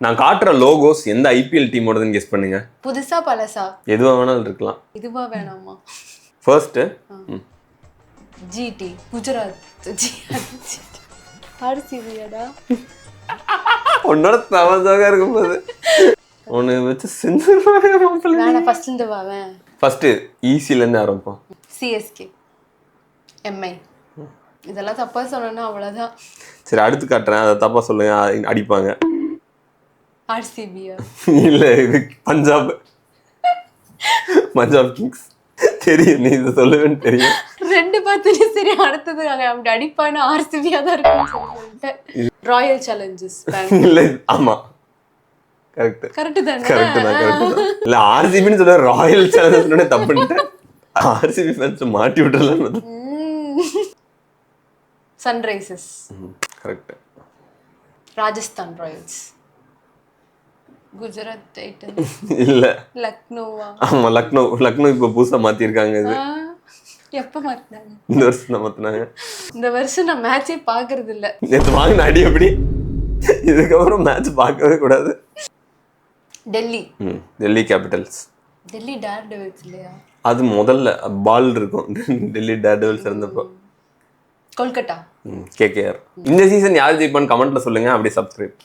நான் காட்டுற லோகோஸ் எந்த ஐபிஎல் டீமோடதுன்னு கெஸ் பண்ணுங்க. புதுசா பழசா? எதுவா வேணாலும் இருக்கலாம். இதுவா வேணாமா? First GT Gujarat. ஆர்சிபியாடா? உன்னோட தவறாக இருக்கும் போது ஒன்று வச்சு செஞ்சுருவாங்க. நான் ஃபர்ஸ்ட் இருந்து வாவேன். ஃபர்ஸ்ட் ஈஸில இருந்து ஆரம்பிப்போம். CSK, Mi. இதெல்லாம் தப்பா சொன்னா அவ்வளவுதான். சரி அடுத்து காட்டுறேன், அதை தப்பா சொல்லுங்க, அடிப்பாங்க. ஆர்சிபியா? இல்ல இது பஞ்சாப் கிங்ஸ். தெரியும், நீ இதை சொல்லுவேன்னு தெரியும். ரெண்டு பார்த்துட்டு சரி அடுத்தது அப்படி அடிப்பான்னு ஆர்சிபியா தான் இருக்கும். ராயல் சேலஞ்சர்ஸ் இல்ல ஆமா கரெக்ட் தானே? கரெக்ட் தான். இல்ல ஆர்சிபின்னு சொல்ல ராயல் சேலஞ்சர்ஸ் தப்புன்ட்டு ஆர்சிபி ஃபேன்ஸ் மாட்டி விட்டுறலாம். Sunrisers correct. Rajasthan Royals. Gujarat Titans இல்ல லக்னோவா? ஆமா லக்னோ இப்ப புதுசா மாத்திருக்காங்க. இது எப்ப மாத்தினாங்க? இந்த வருஷம் தான் மாத்தினாங்க. இந்த வருஷம் நான் மேட்சே பாக்குறது இல்ல. நேத்து வாங்கின அடி எப்படி, இதுக்கப்புறம் மேட்ச் பார்க்கவே கூடாது. Delhi Capitals. Delhi Daredevils இல்லையா? அது முதல்ல பால் இருக்கும். டெல்லி டேர் டெவில்ஸ் இருந்தப்போ. கொல்கட்டா. கேகேஆர். இந்த சீசன் யார் ஜெயிப்பான்னு கமெண்ட்ல சொல்லுங்க. அப்படியே சப்ஸ்கிரைப்.